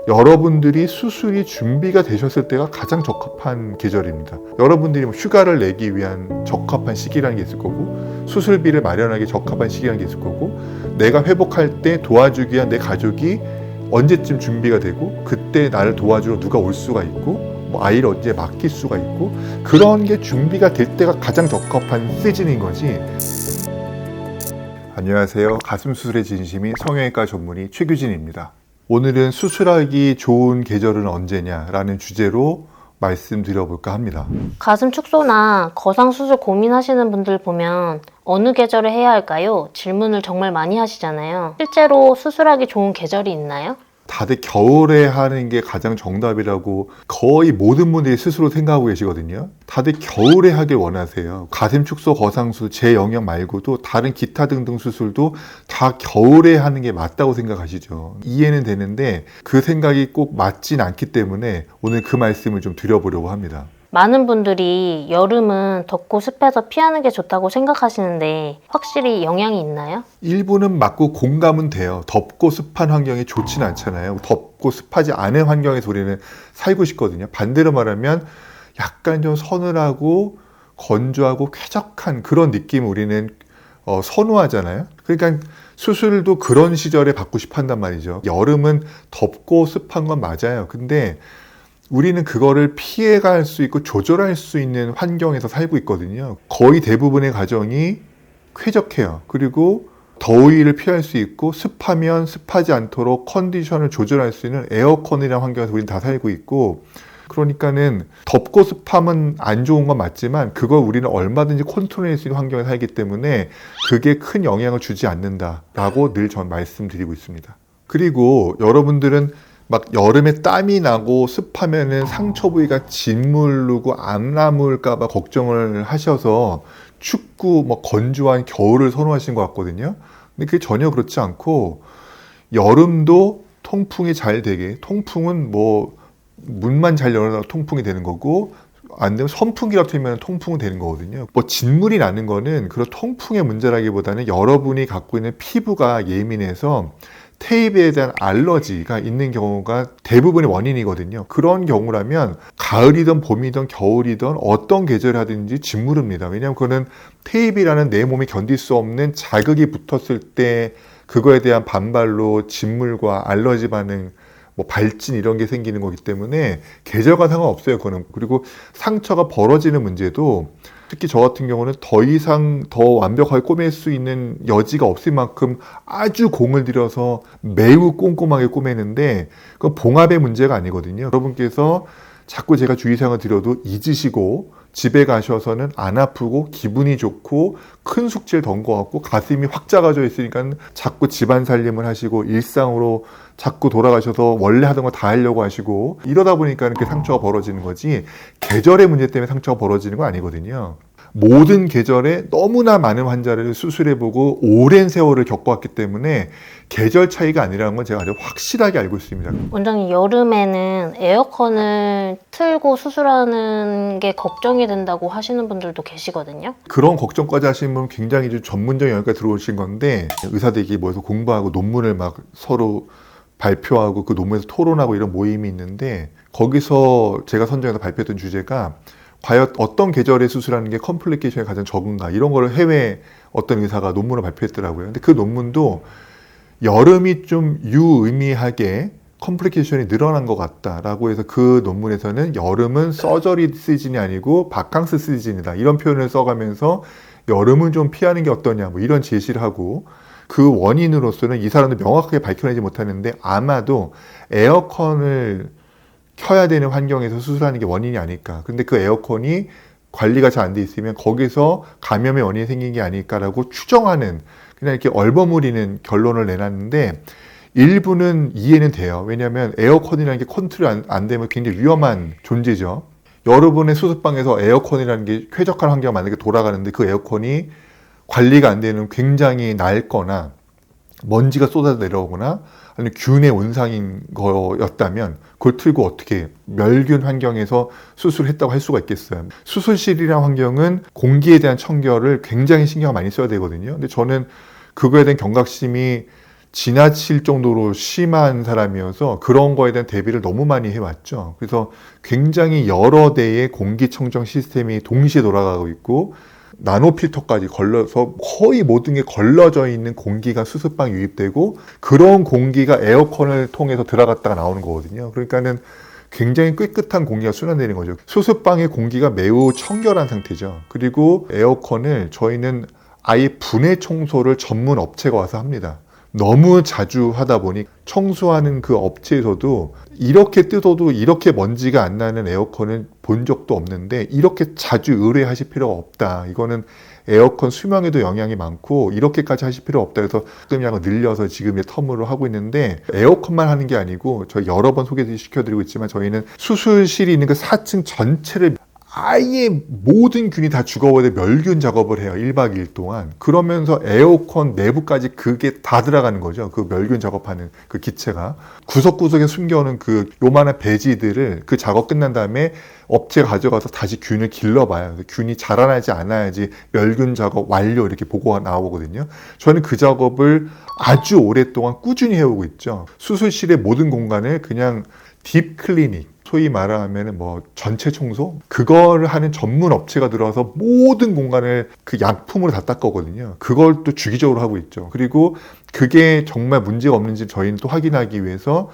여러분들이 수술이 준비가 되셨을 때가 가장 적합한 계절입니다. 여러분들이 휴가를 내기 위한 적합한 시기라는 게 있을 거고, 수술비를 마련하기 적합한 시기라는 게 있을 거고, 내가 회복할 때 도와주기 위한 내 가족이 언제쯤 준비가 되고, 그때 나를 도와주러 누가 올 수가 있고, 아이를 언제 맡길 수가 있고, 그런 게 준비가 될 때가 가장 적합한 시즌인 거지. 안녕하세요. 가슴 수술의 진심인 성형외과 전문의 최규진입니다. 오늘은 수술하기 좋은 계절은 언제냐라는 주제로 말씀드려볼까 합니다. 가슴 축소나 거상 수술 고민하시는 분들 보면 어느 계절에 해야 할까요? 질문을 정말 많이 하시잖아요. 실제로 수술하기 좋은 계절이 있나요? 다들 겨울에 하는 게 가장 정답이라고 거의 모든 분들이 스스로 생각하고 계시거든요. 다들 겨울에 하길 원하세요. 가슴 축소, 거상수, 재영역 말고도 다른 기타 등등 수술도 다 겨울에 하는 게 맞다고 생각하시죠. 이해는 되는데 그 생각이 꼭 맞진 않기 때문에 오늘 그 말씀을 좀 드려보려고 합니다. 많은 분들이 여름은 덥고 습해서 피하는 게 좋다고 생각하시는데 확실히 영향이 있나요? 일부는 맞고 공감은 돼요. 덥고 습한 환경이 좋지는 않잖아요. 덥고 습하지 않은 환경에서 우리는 살고 싶거든요. 반대로 말하면 약간 좀 서늘하고 건조하고 쾌적한 그런 느낌을 우리는 선호하잖아요. 그러니까 수술도 그런 시절에 받고 싶어 한단 말이죠. 여름은 덥고 습한 건 맞아요. 근데 우리는 그거를 피해갈 수 있고 조절할 수 있는 환경에서 살고 있거든요. 거의 대부분의 가정이 쾌적해요. 그리고 더위를 피할 수 있고 습하면 습하지 않도록 컨디션을 조절할 수 있는 에어컨이라는 환경에서 우리는 다 살고 있고, 그러니까는 덥고 습함은 안 좋은 건 맞지만 그걸 우리는 얼마든지 컨트롤할 수 있는 환경에 살기 때문에 그게 큰 영향을 주지 않는다라고 늘 전 말씀드리고 있습니다. 그리고 여러분들은 막 여름에 땀이 나고 습하면은 상처 부위가 짓무르고 안 나물까봐 걱정을 하셔서 춥고 건조한 겨울을 선호하신 것 같거든요. 근데 그게 전혀 그렇지 않고, 여름도 통풍이 잘 되게, 통풍은 문만 잘 열어놔도 통풍이 되는 거고, 안 되면 선풍기라도 틀면 통풍은 되는 거거든요. 짓물이 나는 거는 그런 통풍의 문제라기보다는 여러분이 갖고 있는 피부가 예민해서 테이프에 대한 알러지가 있는 경우가 대부분의 원인이거든요. 그런 경우라면 가을이든 봄이든 겨울이든 어떤 계절에 하든지 짓무릅니다. 왜냐하면 그거는 테이프라는 내 몸이 견딜 수 없는 자극이 붙었을 때 그거에 대한 반발로 짓물과 알러지 반응, 발진 이런 게 생기는 거기 때문에 계절과 상관없어요. 그거는. 그리고 상처가 벌어지는 문제도 특히 저 같은 경우는 더 이상 더 완벽하게 꼬맬 수 있는 여지가 없을 만큼 아주 공을 들여서 매우 꼼꼼하게 꼬매는데, 그건 봉합의 문제가 아니거든요. 여러분께서 자꾸 제가 주의사항을 드려도 잊으시고 집에 가셔서는 안 아프고 기분이 좋고 큰 숙제를 던 것 같고 가슴이 확 작아져 있으니까 자꾸 집안 살림을 하시고 일상으로 자꾸 돌아가셔서 원래 하던 거 다 하려고 하시고, 이러다 보니까 이렇게 상처가 벌어지는 거지 계절의 문제 때문에 상처가 벌어지는 건 아니거든요. 모든 계절에 너무나 많은 환자를 수술해보고 오랜 세월을 겪어왔기 때문에 계절 차이가 아니라는 건 제가 아주 확실하게 알고 있습니다. 원장님, 여름에는 에어컨을 틀고 수술하는 게 걱정이 된다고 하시는 분들도 계시거든요. 그런 걱정까지 하시는 분은 굉장히 좀 전문적인 영역까지 들어오신 건데, 의사들끼리 모여서 공부하고 논문을 막 서로 발표하고 그 논문에서 토론하고 이런 모임이 있는데, 거기서 제가 선정해서 발표했던 주제가 과연 어떤 계절에 수술하는 게 컴플리케이션이 가장 적은가, 이런 거를 해외 어떤 의사가 논문을 발표했더라고요. 근데 그 논문도 여름이 좀 유의미하게 컴플리케이션이 늘어난 것 같다라고 해서 그 논문에서는 여름은 서저리 시즌이 아니고 바캉스 시즌이다, 이런 표현을 써가면서 여름은 좀 피하는 게 어떠냐 이런 제시를 하고, 그 원인으로서는 이 사람도 명확하게 밝혀내지 못하는데 아마도 에어컨을 켜야 되는 환경에서 수술하는 게 원인이 아닐까. 근데 그 에어컨이 관리가 잘 안 돼 있으면 거기서 감염의 원인이 생긴 게 아닐까라고 추정하는, 그냥 이렇게 얼버무리는 결론을 내놨는데, 일부는 이해는 돼요. 왜냐하면 에어컨이라는 게 컨트롤 안 되면 굉장히 위험한 존재죠. 여러분의 수술방에서 에어컨이라는 게 쾌적한 환경 만약에 돌아가는데 그 에어컨이 관리가 안 되는 굉장히 낡거나 먼지가 쏟아져 내려오거나 아니면 균의 온상인 거였다면 그걸 틀고 어떻게 멸균 환경에서 수술을 했다고 할 수가 있겠어요. 수술실이라는 환경은 공기에 대한 청결을 굉장히 신경을 많이 써야 되거든요. 근데 저는 그거에 대한 경각심이 지나칠 정도로 심한 사람이어서 그런 거에 대한 대비를 너무 많이 해왔죠. 그래서 굉장히 여러 대의 공기청정 시스템이 동시에 돌아가고 있고 나노 필터까지 걸러서 거의 모든 게 걸러져 있는 공기가 수습방에 유입되고 그런 공기가 에어컨을 통해서 들어갔다가 나오는 거거든요. 그러니까는 굉장히 깨끗한 공기가 순환되는 거죠. 수습방의 공기가 매우 청결한 상태죠. 그리고 에어컨을 저희는 아예 분해 청소를 전문 업체가 와서 합니다. 너무 자주 하다 보니 청소하는 그 업체에서도 이렇게 뜯어도 이렇게 먼지가 안 나는 에어컨은 본 적도 없는데 이렇게 자주 의뢰하실 필요가 없다. 이거는 에어컨 수명에도 영향이 많고 이렇게까지 하실 필요 없다 해서 수량을 늘려서 지금의 텀으로 하고 있는데 에어컨만 하는 게 아니고 저희 여러 번 소개시켜드리고 있지만 저희는 수술실이 있는 그 4층 전체를 아예 모든 균이 다 죽어버려 멸균 작업을 해요. 1박 2일 동안. 그러면서 에어컨 내부까지 그게 다 들어가는 거죠. 그 멸균 작업하는 그 기체가. 구석구석에 숨겨놓은 그 요만한 배지들을 그 작업 끝난 다음에 업체가 가져가서 다시 균을 길러봐요. 균이 자라나지 않아야지 멸균 작업 완료 이렇게 보고가 나오거든요. 저는 그 작업을 아주 오랫동안 꾸준히 해오고 있죠. 수술실의 모든 공간을 그냥 딥 클리닉, 소위 말하면 뭐 전체 청소? 그걸 하는 전문 업체가 들어와서 모든 공간을 그 약품으로 다 닦거든요. 그걸 또 주기적으로 하고 있죠. 그리고 그게 정말 문제가 없는지 저희는 또 확인하기 위해서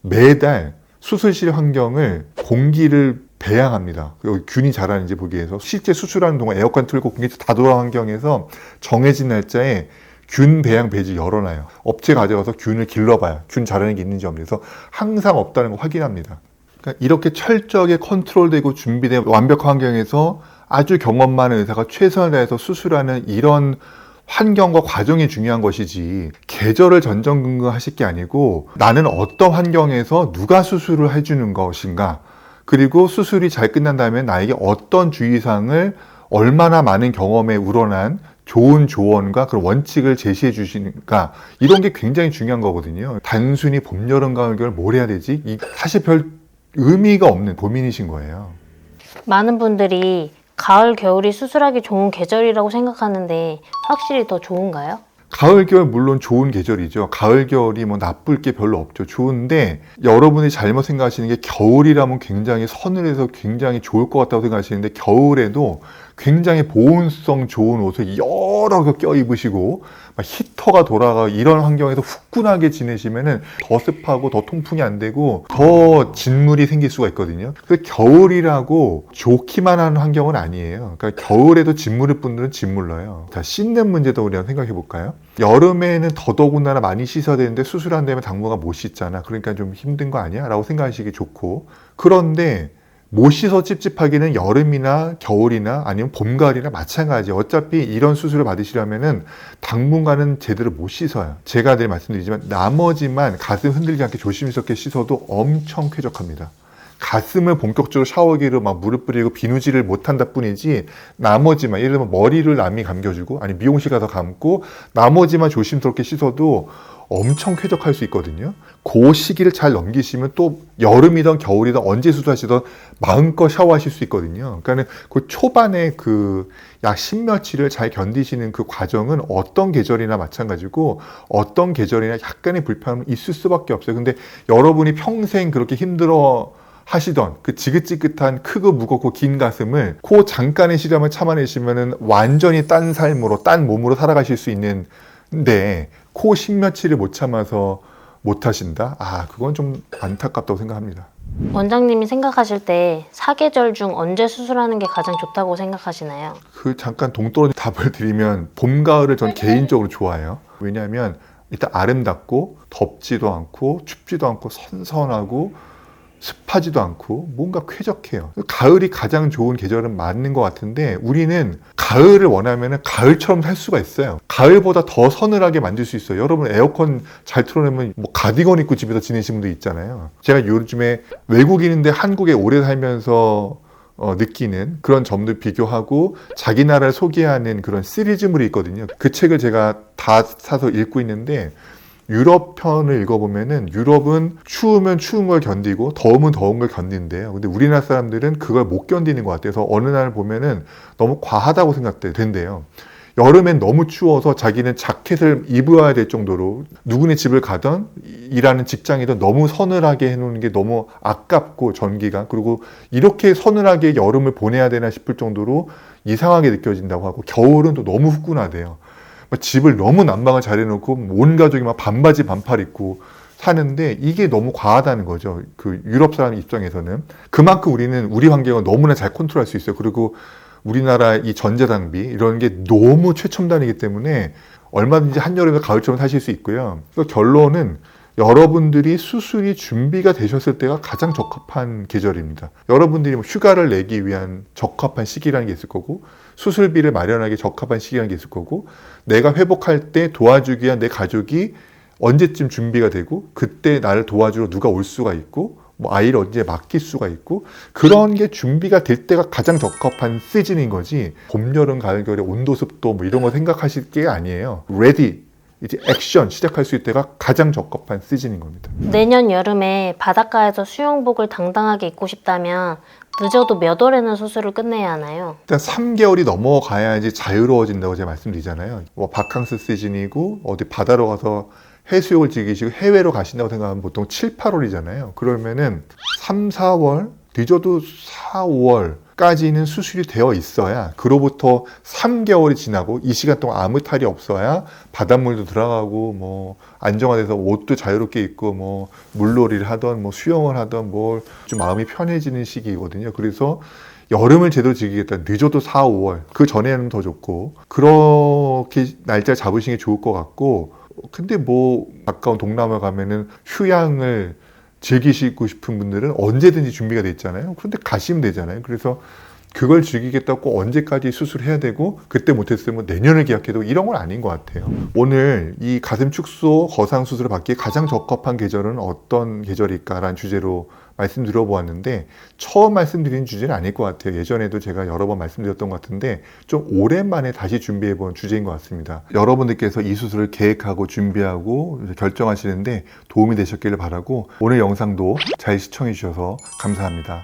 매달 수술실 환경을 공기를 배양합니다. 균이 자라는지 보기 위해서 실제 수술하는 동안 에어컨 틀고 공기 다 돌아간 환경에서 정해진 날짜에 균 배양 배지 열어놔요. 업체 가져가서 균을 길러봐요. 균 자라는 게 있는지 없는지. 그래서 항상 없다는 거 확인합니다. 그러니까 이렇게 철저하게 컨트롤되고 준비된 완벽한 환경에서 아주 경험 많은 의사가 최선을 다해서 수술하는 이런 환경과 과정이 중요한 것이지 계절을 전전긍긍하실 게 아니고 나는 어떤 환경에서 누가 수술을 해주는 것인가 그리고 수술이 잘 끝난 다음에 나에게 어떤 주의사항을 얼마나 많은 경험에 우러난 좋은 조언과 그런 원칙을 제시해 주시는가 이런 게 굉장히 중요한 거거든요. 단순히 봄, 여름, 가을, 겨울 뭘 해야 되지? 사실 별 의미가 없는 고민이신 거예요. 많은 분들이 가을, 겨울이 수술하기 좋은 계절이라고 생각하는데 확실히 더 좋은가요? 가을, 겨울 물론 좋은 계절이죠. 가을, 겨울이 뭐 나쁠 게 별로 없죠. 좋은데 여러분이 잘못 생각하시는 게 겨울이라면 굉장히 서늘해서 굉장히 좋을 것 같다고 생각하시는데 겨울에도 굉장히 보온성 좋은 옷을 여러 개 껴입으시고 막 히터가 돌아가 이런 환경에서 후끈하게 지내시면은 더 습하고 더 통풍이 안 되고 더 진물이 생길 수가 있거든요. 그래서 겨울이라고 좋기만 하는 환경은 아니에요. 그러니까 겨울에도 진물을 분들은 진물러요. 자, 씻는 문제도 우리 한번 생각해 볼까요? 여름에는 더더군다나 많이 씻어야 되는데 수술한 다음에 당분간 못 씻잖아. 그러니까 좀 힘든 거 아니야? 라고 생각하시기 좋고 그런데 못 씻어 찝찝하기는 여름이나 겨울이나 아니면 봄, 가을이나 마찬가지. 어차피 이런 수술을 받으시려면은 당분간은 제대로 못 씻어요. 제가 늘 말씀드리지만 나머지만 가슴 흔들리지 않게 조심스럽게 씻어도 엄청 쾌적합니다. 가슴을 본격적으로 샤워기로 막 물을 뿌리고 비누질을 못한다 뿐이지 나머지만 예를 들면 머리를 남이 감겨주고 아니 미용실 가서 감고 나머지만 조심스럽게 씻어도 엄청 쾌적할 수 있거든요. 그 시기를 잘 넘기시면 또 여름이든 겨울이든 언제 수술하시든 마음껏 샤워하실 수 있거든요. 그러니까 그 초반에 그 약 10며칠을 잘 견디시는 그 과정은 어떤 계절이나 마찬가지고 어떤 계절이나 약간의 불편함은 있을 수밖에 없어요. 근데 여러분이 평생 그렇게 힘들어 하시던 그 지긋지긋한 크고 무겁고 긴 가슴을 그 잠깐의 시간을 참아내시면은 완전히 딴 삶으로 딴 몸으로 살아가실 수 있는데 코 10며칠을 못 참아서 못 하신다? 그건 좀 안타깝다고 생각합니다. 원장님이 생각하실 때 사계절 중 언제 수술하는 게 가장 좋다고 생각하시나요? 그 잠깐 동떨어진 답을 드리면 봄, 가을을 전 개인적으로 좋아해요. 왜냐하면 일단 아름답고 덥지도 않고 춥지도 않고 선선하고 습하지도 않고 뭔가 쾌적해요. 가을이 가장 좋은 계절은 맞는 것 같은데 우리는 가을을 원하면 가을처럼 살 수가 있어요. 가을보다 더 서늘하게 만들 수 있어요. 여러분 에어컨 잘 틀어놓으면 뭐 가디건 입고 집에서 지내시는 분도 있잖아요. 제가 요즘에 외국인인데 한국에 오래 살면서 느끼는 그런 점들 비교하고 자기 나라를 소개하는 그런 시리즈물이 있거든요. 그 책을 제가 다 사서 읽고 있는데 유럽 편을 읽어보면은 유럽은 추우면 추운 걸 견디고 더우면 더운 걸 견딘대요. 근데 우리나라 사람들은 그걸 못 견디는 것 같아서 어느 날 보면은 너무 과하다고 생각된대요. 여름엔 너무 추워서 자기는 자켓을 입어야 될 정도로 누구네 집을 가던 일하는 직장이든 너무 서늘하게 해놓는 게 너무 아깝고 전기가, 그리고 이렇게 서늘하게 여름을 보내야 되나 싶을 정도로 이상하게 느껴진다고 하고, 겨울은 또 너무 후끈하대요. 집을 너무 난방을 잘 해놓고 온 가족이 막 반바지 반팔 입고 사는데 이게 너무 과하다는 거죠. 그 유럽 사람 입장에서는. 그만큼 우리는 우리 환경을 너무나 잘 컨트롤할 수 있어요. 그리고 우리나라 이 전자장비 이런 게 너무 최첨단이기 때문에 얼마든지 한여름에 가을처럼 사실 수 있고요. 그래서 결론은 여러분들이 수술이 준비가 되셨을 때가 가장 적합한 계절입니다. 여러분들이 뭐 휴가를 내기 위한 적합한 시기라는 게 있을 거고, 수술비를 마련하기 적합한 시기라는 게 있을 거고, 내가 회복할 때 도와주기 위한 내 가족이 언제쯤 준비가 되고, 그때 나를 도와주러 누가 올 수가 있고, 뭐 아이를 언제 맡길 수가 있고, 그런 게 준비가 될 때가 가장 적합한 시즌인 거지, 봄, 여름, 가을, 겨울에 온도, 습도 뭐 이런 거 생각하실 게 아니에요. 레디, 이제 액션 시작할 수 있을 때가 가장 적합한 시즌인 겁니다. 내년 여름에 바닷가에서 수영복을 당당하게 입고 싶다면 늦어도 몇 월에는 수술을 끝내야 하나요? 일단 3개월이 넘어가야지 자유로워진다고 제가 말씀드리잖아요. 뭐 바캉스 시즌이고 어디 바다로 가서 해수욕을 즐기시고 해외로 가신다고 생각하면 보통 7, 8월이잖아요. 그러면은 3, 4월, 늦어도 4, 5월까지는 수술이 되어 있어야, 그로부터 3개월이 지나고 이 시간 동안 아무 탈이 없어야 바닷물도 들어가고 뭐 안정화돼서 옷도 자유롭게 입고 뭐 물놀이를 하던 뭐 수영을 하던 뭐 좀 마음이 편해지는 시기거든요. 그래서 여름을 제대로 즐기겠다. 늦어도 4, 5월. 그 전에는 더 좋고, 그렇게 날짜 잡으시는 게 좋을 것 같고, 근데 뭐 가까운 동남아 가면은 휴양을 즐기시고 싶은 분들은 언제든지 준비가 돼 있잖아요. 그런데 가시면 되잖아요. 그래서 그걸 즐기겠다고 언제까지 수술해야 되고, 그때 못했으면 내년을 기약해도 이런 건 아닌 것 같아요. 오늘 이 가슴 축소 거상 수술을 받기에 가장 적합한 계절은 어떤 계절일까라는 주제로 말씀드려보았는데, 처음 말씀드린 주제는 아닐 것 같아요. 예전에도 제가 여러 번 말씀드렸던 것 같은데 좀 오랜만에 다시 준비해본 주제인 것 같습니다. 여러분들께서 이 수술을 계획하고 준비하고 결정하시는데 도움이 되셨기를 바라고, 오늘 영상도 잘 시청해 주셔서 감사합니다.